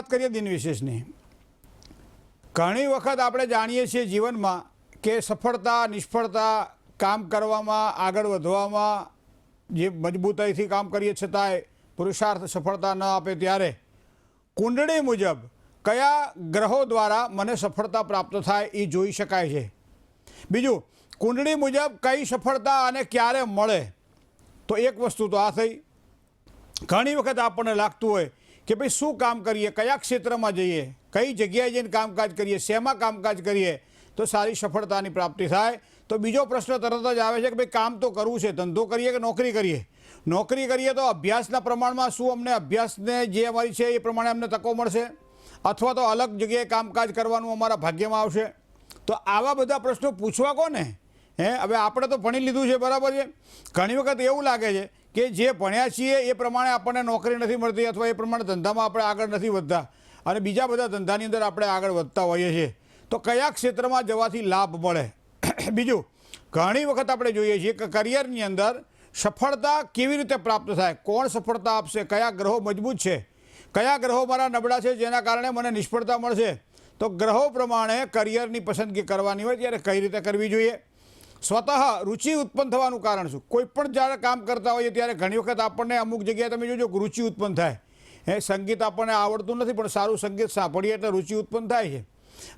વાત કરીએ દિનવિશેષની. ઘણી વખત આપણે જાણીએ છીએ જીવનમાં કે સફળતા નિષ્ફળતા, કામ કરવામાં, આગળ વધવામાં જે મજબૂતાઈથી કામ કરીએ છતાંય પુરુષાર્થ સફળતા ન આપે ત્યારે કુંડળી મુજબ કયા ગ્રહો દ્વારા મને સફળતા પ્રાપ્ત થાય એ જોઈ શકાય છે. બીજું, કુંડળી મુજબ કઈ સફળતા અને ક્યારે મળે. તો એક વસ્તુ તો આ થઈ. ઘણી વખત આપણને લાગતું હોય કે ભાઈ શું કામ કરીએ, કયા ક્ષેત્રમાં જઈએ, કઈ જગ્યાએ જઈને કામકાજ કરીએ, શેમાં કામકાજ કરીએ તો સારી સફળતાની પ્રાપ્તિ થાય. તો બીજો પ્રશ્ન તરત જ આવે છે કે ભાઈ કામ તો કરવું છે, ધંધો કરીએ કે નોકરી કરીએ. નોકરી કરીએ તો અભ્યાસના પ્રમાણમાં શું અમને અભ્યાસને જે અમારી છે એ પ્રમાણે અમને તકો મળશે, અથવા તો અલગ જગ્યાએ કામકાજ કરવાનું અમારા ભાગ્યમાં આવશે. તો આવા બધા પ્રશ્નો પૂછવા કોને? હવે આપણે તો ભણી લીધું છે, બરાબર છે. ઘણી વખત એવું લાગે છે કે જે ભણ્યા છીએ એ પ્રમાણે આપણને નોકરી નથી મળતી, અથવા એ પ્રમાણે ધંધામાં આપણે આગળ નથી વધતા, અને બીજા બધા ધંધાની અંદર આપણે આગળ વધતા હોઈએ છીએ. તો કયા ક્ષેત્રમાં જવાથી લાભ મળે? બીજું, ઘણી વખત આપણે જોઈએ છીએ કે કરિયરની અંદર સફળતા કેવી રીતે પ્રાપ્ત થાય, કોણ સફળતા આપશે, કયા ગ્રહો મજબૂત છે, કયા ગ્રહો મારા નબળા છે જેના કારણે મને નિષ્ફળતા મળશે. તો ગ્રહો પ્રમાણે કરિયરની પસંદગી કરવાની હોય ત્યારે કઈ રીતે કરવી જોઈએ. સ્વતઃ રુચિ ઉત્પન્ન થવાનું કારણ શું? કોઈ પણ જ્યારે કામ કરતા હોઈએ ત્યારે ઘણી વખત આપણને અમુક જગ્યાએ તમે જોજો રુચિ ઉત્પન્ન થાય. સંગીત આપણને આવડતું નથી પણ સારું સંગીત સાંભળીએ એટલે રુચિ ઉત્પન્ન થાય છે.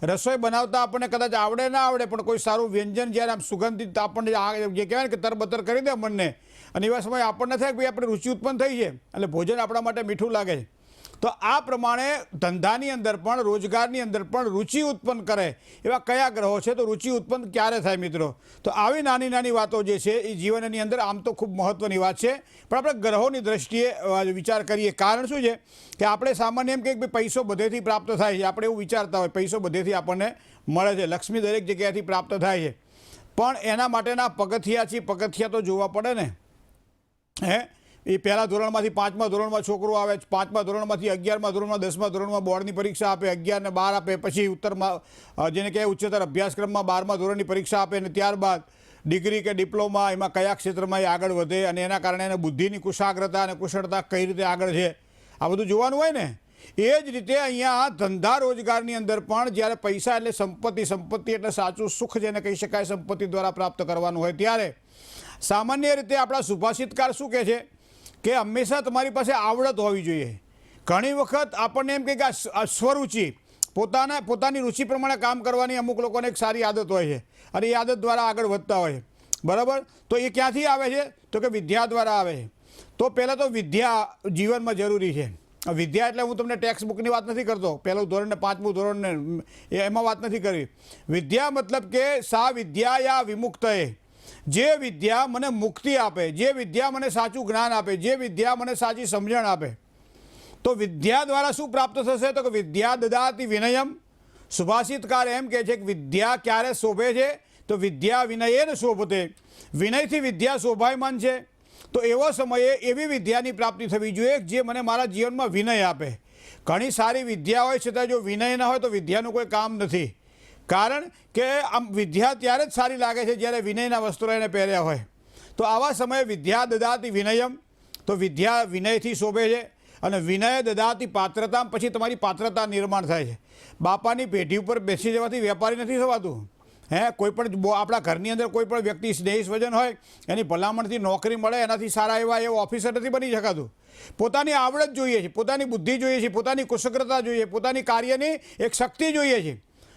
રસોઈ બનાવતા આપણને કદાચ આવડે ના આવડે પણ કોઈ સારું વ્યંજન જ્યારે આમ સુગંધિત આપણને જે કહેવાય ને કે તરબતર કરી દે મનને, અને એવા સમયે આપણને થાય કે ભાઈ આપણે રુચિ ઉત્પન્ન થઈ છે એટલે ભોજન આપણા માટે મીઠું લાગે છે. તો આ પ્રમાણે ધંધાની અંદર પણ, રોજગારની અંદર પણ રુચિ ઉત્પન્ન કરે એવા કયા ગ્રહો છે, તો રુચિ ઉત્પન્ન ક્યારે થાય મિત્રો? તો આવી નાની નાની વાતો જે છે એ જીવનની અંદર આમ તો ખૂબ મહત્ત્વની વાત છે, પણ આપણે ગ્રહોની દ્રષ્ટિએ વિચાર કરીએ. કારણ શું છે કે આપણે સામાન્ય એમ કે પૈસો બધેથી પ્રાપ્ત થાય છે, આપણે એવું વિચારતા હોય પૈસો બધેથી આપણને મળે છે, લક્ષ્મી દરેક જગ્યાએથી પ્રાપ્ત થાય છે, પણ એના માટેના પગથિયા છે, પગથિયા તો જોવા પડે ને. એ પહેલા ધોરણમાંથી 5મા ધોરણમાં છોકરો આવે, 5મા ધોરણમાંથી 11મા ધોરણમાં, 10મા ધોરણમાં બોર્ડની પરીક્ષા આપે, 11 ને 12 આપે, પછી ઉત્તરમાં જેને કહેવાય ઉચ્ચતર અભ્યાસક્રમમાં 12મા ધોરણની પરીક્ષા આપે, અને ત્યારબાદ ડિગ્રી કે ડિપ્લોમા, એમાં કયા ક્ષેત્રમાં એ આગળ વધે અને એના કારણે એને બુદ્ધિની કુશાગ્રતા અને કુશળતા કઈ રીતે આગળ છે આ બધું જોવાનું હોય ને. એ જ રીતે અહીંયા ધંધા રોજગારની અંદર પણ જ્યારે પૈસા એટલે સંપત્તિ, સંપત્તિ એટલે સાચું સુખ જેને કહી શકાય, સંપત્તિ દ્વારા પ્રાપ્ત કરવાનું હોય ત્યારે સામાન્ય રીતે આપણા સુભાષિતકાર શું કહે છે કે હંમેશા તમારી પાસે આવડત હોવી જોઈએ. ઘણી વખત આપણને એમ કહે કે આ સ્વરુચિ, પોતાની રુચિ પ્રમાણે કામ કરવાની અમુક લોકોને એક સારી આદત હોય છે અને એ આદત દ્વારા આગળ વધતા હોય છે, બરાબર. તો એ ક્યાંથી આવે છે? તો કે વિદ્યા દ્વારા આવે છે. તો પહેલાં તો વિદ્યા જીવનમાં જરૂરી છે. વિદ્યા એટલે હું તમને ટેક્સ્ટ બુકની વાત નથી કરતો, પહેલું ધોરણ ને 5મું ધોરણ ને એમાં વાત નથી કરવી. વિદ્યા મતલબ કે સા વિદ્યા યા વિમુક્તએ, જે વિદ્યા મને મુક્તિ આપે, જે વિદ્યા મને સાચું જ્ઞાન આપે, જે વિદ્યા મને સાચી સમજણ આપે. તો વિદ્યા દ્વારા શું પ્રાપ્ત થશે? તો કે વિદ્યા દદાતિ વિનયમ. સુભાષિતકાર એમ કહે છે કે વિદ્યા ક્યારે શોભે છે? તો વિદ્યા વિનયેન શોભતે. વિનયથી વિદ્યા શોભાયમાન છે. તો એવો સમયે એવી વિદ્યાની પ્રાપ્તિ થવી જોઈએ જે મને મારા જીવનમાં વિનય આપે. ઘણી સારી વિદ્યા હોય છતાં જો વિનય ના હોય તો વિદ્યાનું કોઈ કામ નથી. કારણ કે આમ વિદ્યા ત્યારે જ સારી લાગે છે જ્યારે વિનયના વસ્ત્રો એને પહેર્યા હોય. તો આવા સમયે વિદ્યા દદાતિ વિનયમ, તો વિદ્યા વિનયથી શોભે છે, અને વિનય દદાતિ પાત્રતા, પછી તમારી પાત્રતા નિર્માણ થાય છે. બાપાની પેઢી ઉપર બેસી જવાથી વેપારી નથી થવાતું. કોઈ પણ આપણા ઘરની અંદર કોઈ પણ વ્યક્તિ સ્નેહી સ્વજન હોય એની ભલામણથી નોકરી મળે એનાથી સારા એવો ઓફિસર નથી બની શકાતું. પોતાની આવડત જોઈએ છે, પોતાની બુદ્ધિ જોઈએ છે, પોતાની કુશળતા જોઈએ, પોતાની કાર્યની એક શક્તિ જોઈએ છે.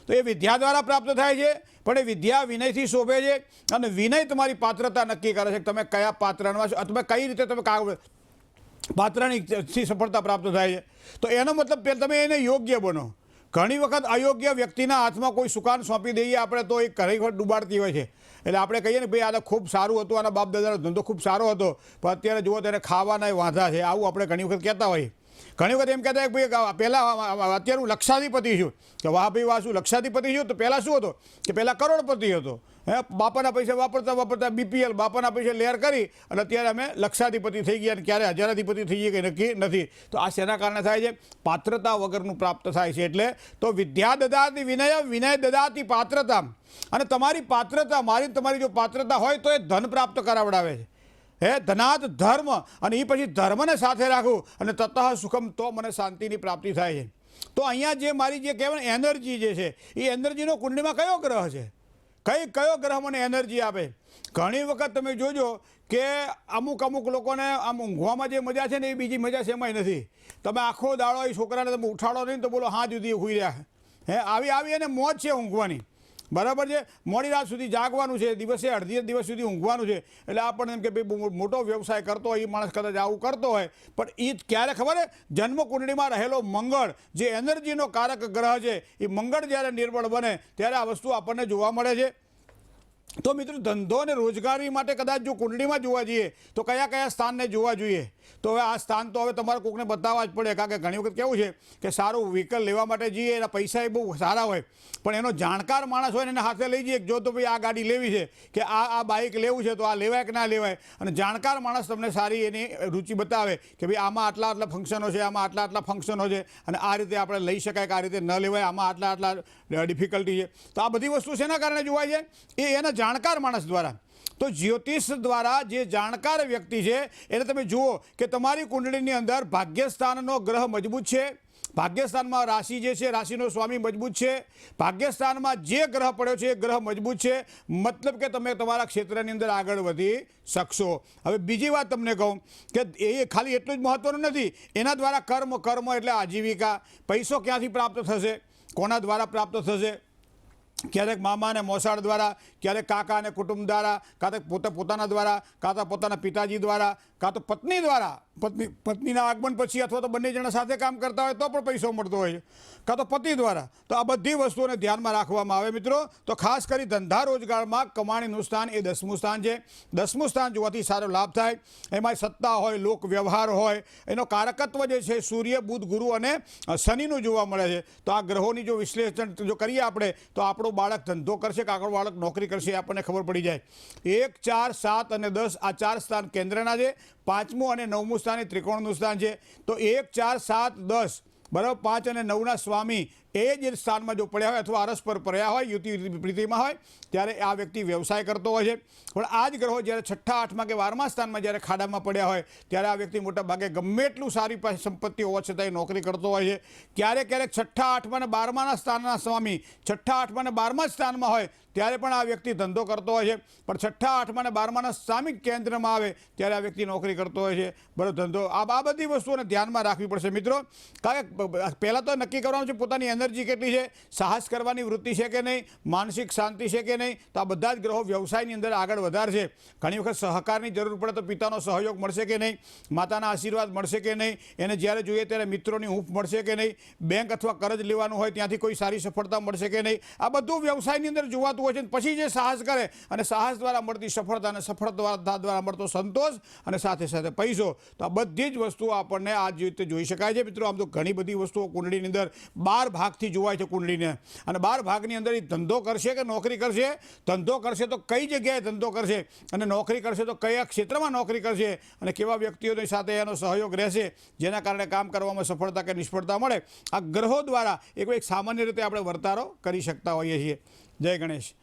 તો એ વિદ્યા દ્વારા પ્રાપ્ત થાય છે, પણ એ વિદ્યા વિનયથી શોભે છે, અને વિનય તમારી પાત્રતા નક્કી કરે છે કે તમે કયા પાત્રમાં છો, તમે કઈ રીતે તમે પાત્રની સફળતા પ્રાપ્ત થાય છે. તો એનો મતલબ તમે એને યોગ્ય બનો. ઘણી વખત અયોગ્ય વ્યક્તિના હાથમાં કોઈ સુકાન સોંપી દઈએ આપણે તો એ ઘણી વખત ડૂબાડતી હોય છે. એટલે આપણે કહીએ ને ભાઈ આ ખૂબ સારું હતું, આના બાપ દાદાનો ધંધો ખૂબ સારો હતો, પણ અત્યારે જુઓ તેને ખાવાના વાંધા છે, આવું આપણે ઘણી વખત કહેતા હોઈએ. ઘણી વખત એમ કહેતા કે ભાઈ પહેલાં અત્યારે હું લક્ષાધિપતિ છું, કે વાહ ભાઈ વાહ શું લક્ષાધિપતિ છું? તો પહેલાં શું હતો કે પહેલાં કરોડપતિ હતો. બાપાના પૈસા વાપરતા વાપરતા BPL, બાપાના પૈસા લેર કરી અને અત્યારે અમે લક્ષાધિપતિ થઈ ગયા, અને ક્યારે હજારાધિપતિ થઈ ગયા કંઈ નક્કી નથી. તો આ શેના કારણે થાય છે? પાત્રતા વગરનું પ્રાપ્ત થાય છે. એટલે તો વિદ્યા દદાતિ વિનય, વિનય દદાતિ પાત્રતા. અને તમારી પાત્રતા, મારી તમારી જો પાત્રતા હોય તો એ ધન પ્રાપ્ત કરાવડાવે છે. ધનાદ ધર્મ, અને એ પછી ધર્મને સાથે રાખવું અને તતઃ સુખમ, તો મને શાંતિની પ્રાપ્તિ થાય છે. તો અહીંયા જે મારી જે કહેવાય એનર્જી જે છે એ એનર્જીનો કુંડળીમાં કયો ગ્રહ છે, કયો ગ્રહ મને એનર્જી આપે? ઘણી વખત તમે જોજો કે અમુક લોકોને આમ ઊંઘવામાં જે મજા છે ને એ બીજી મજા છે એમાંય નથી. તમે આખો દાડો એ છોકરાને તમે ઉઠાડો નહીં તો બોલો હા જુદી હુઈ રહ્યા હે, આવી એને મોજ છે ઊંઘવાની, બરાબર છે. મોડી રાત સુધી જાગવાનું છે, દિવસે અડધી દિવસ સુધી ઊંઘવાનું છે. એટલે આપણને એમ કે ભાઈ મોટો વ્યવસાય કરતો હોય એ માણસ કદાચ આવું કરતો હોય, પણ એ ક્યારે ખબર છે? જન્મ કુંડળીમાં રહેલો મંગળ જે એનર્જીનો કારક ગ્રહ છે એ મંગળ જ્યારે નિર્બળ બને ત્યારે આ વસ્તુ આપણને જોવા મળે છે. તો મિત્રો ધંધો અને રોજગારી માટે કદાચ જો કુંડળીમાં જોવા જઈએ તો કયા સ્થાનને જોવા જોઈએ? તો હવે આ સ્થાન તો હવે તમારે કોઈને બતાવવા જ પડે, કારણ કે ઘણી વખત કેવું છે કે સારું વ્હીકલ લેવા માટે જઈએ, એના પૈસા એ બહુ સારા હોય, પણ એનો જાણકાર માણસ હોય ને એને હાથે લઈ જઈએ, જો તો ભાઈ આ ગાડી લેવી છે કે આ બાઇક લેવું છે તો આ લેવાય કે ના લેવાય, અને જાણકાર માણસ તમને સારી એની રુચિ બતાવે કે ભાઈ આમાં આટલા ફંક્શનો છે, આમાં આટલા ફંક્શનો છે, અને આ રીતે આપણે લઈ શકાય કે આ રીતે ન લેવાય, આમાં આટલા ડિફિકલ્ટી છે. તો આ બધી વસ્તુ શેના કારણે જોવાય છે? એ એના જાણકાર માણસ દ્વારા. તો જ્યોતિષ દ્વારા જે જાણકાર વ્યક્તિ છે એને તમે જુઓ કે તમારી કુંડળીની અંદર ભાગ્યસ્થાનનો ગ્રહ મજબૂત છે, ભાગ્યસ્થાનમાં રાશિ જે છે રાશિનો સ્વામી મજબૂત છે, ભાગ્યસ્થાનમાં જે ગ્રહ પડ્યો છે એ ગ્રહ મજબૂત છે, મતલબ કે તમે તમારા ક્ષેત્રની અંદર આગળ વધી શકશો. હવે બીજી વાત તમને કહું કે એ ખાલી એટલું જ મહત્વનું નથી, એના દ્વારા કર્મ એટલે આજીવિકા, પૈસો ક્યાંથી પ્રાપ્ત થશે, કોના દ્વારા પ્રાપ્ત થશે? ક્યારેક મામા અને મોસાળ દ્વારા, ક્યારેક કાકા અને કુટુંબ દ્વારા, કાં તો પોતાના દ્વારા, કાં તો પોતાના પિતાજી દ્વારા, કાં તો પત્ની દ્વારા, પત્નીના આગમન પછી અથવા તો બંને જણા સાથે કામ કરતા હોય તો પણ પૈસો મળતો હોય છે, કાં તો પતિ દ્વારા. તો આ બધી વસ્તુઓને ધ્યાનમાં રાખવામાં આવે મિત્રો. તો ખાસ કરી ધંધા રોજગારમાં કમાણીનું સ્થાન એ 10મું સ્થાન છે. 10મું સ્થાન જોવાથી સારો લાભ થાય. એમાં સત્તા હોય, લોક વ્યવહાર હોય, એનો કારકત્વ જે છે સૂર્ય, બુધ, ગુરુ અને શનિનું જોવા મળે છે. તો આ ગ્રહોની જો વિશ્લેષણ જો કરીએ આપણે તો આપણું બાળક ધંધો કરશે કે આપણું બાળક નોકરી કરશે એ આપણને ખબર પડી જાય. 1, 4, 7 અને 10 આ 4 સ્થાન કેન્દ્રના છે. 5મું અને 9મું સ્થાન એ ત્રિકોણનું સ્થાન છે. તો 1, 4, 7, 10 બરાબર 5 અને 9ના સ્વામી એ જ સ્થાનમાં જો પડ્યા હોય અથવા અરસ્પર પડ્યા હોય, યુતિ પ્રીતિમાં હોય, ત્યારે આ વ્યક્તિ વ્યવસાય કરતો હોય છે. પણ આ જ ગ્રહો જ્યારે 6ઠ્ઠા, 8મા કે 12મા સ્થાનમાં જ્યારે ખાડામાં પડ્યા હોય ત્યારે આ વ્યક્તિ મોટા ભાગે ગમે એટલું સારી પાસે સંપત્તિ હોવા છતાં નોકરી કરતો હોય છે. ક્યારેક 6ઠ્ઠા, 8મા અને 12માના સ્થાનના સ્વામી 6ઠ્ઠા, 8મા અને 12મા સ્થાનમાં હોય ત્યારે પણ આ વ્યક્તિ ધંધો કરતો હોય છે. પણ 6ઠ્ઠા, 8મા અને 12માના સ્વામી કેન્દ્રમાં આવે ત્યારે આ વ્યક્તિ નોકરી કરતો હોય છે, બરાબર, ધંધો. આ બધી વસ્તુઓને ધ્યાનમાં રાખવી પડશે મિત્રો. કારણ કે પહેલાં તો નક્કી કરવાનું છે પોતાની એનર્જી કેટલી છે, સાહસ કરવાની વૃત્તિ છે કે નહીં, માનસિક શાંતિ છે કે નહીં. તો આ બધા જ ગ્રહો વ્યવસાયની અંદર આગળ વધારશે. ઘણી વખત સહકારની જરૂર પડે તો પિતાનો સહયોગ મળશે કે નહીં, માતાના આશીર્વાદ મળશે કે નહીં, એને જ્યારે જોઈએ ત્યારે મિત્રોની હૂંફ મળશે કે નહીં, બેંક અથવા કરજ લેવાનું હોય ત્યાંથી કોઈ સારી સફળતા મળશે કે નહીં. આ બધું વ્યવસાયની અંદર જોવાતું હોય છે. પછી જે સાહસ કરે અને સાહસ દ્વારા મળતી સફળતા અને સફળતા દ્વારા મળતો સંતોષ અને સાથે સાથે પૈસો, તો આ બધી જ વસ્તુઓ આપણને આ જ રીતે જોઈ શકાય છે મિત્રો. આમ તો ઘણી બધી વસ્તુઓ કુંડળીની અંદર 12 ભાગથી જોવાય છે કુંડળીને, અને 12 ભાગની અંદર એ ધંધો કરશે કે નોકરી કરશે, ધંધો કરશે તો કઈ જગ્યાએ ધંધો કરશે, અને નોકરી કરશે તો કયા ક્ષેત્રમાં નોકરી કરશે, અને કેવા વ્યક્તિઓની સાથે એનો સહયોગ રહેશે જેના કારણે કામ કરવામાં સફળતા કે નિષ્ફળતા મળે. આ ગ્રહો દ્વારા એક સામાન્ય રીતે આપણે વર્તારો કરી શકતા હોઈએ છીએ. જય ગણેશ.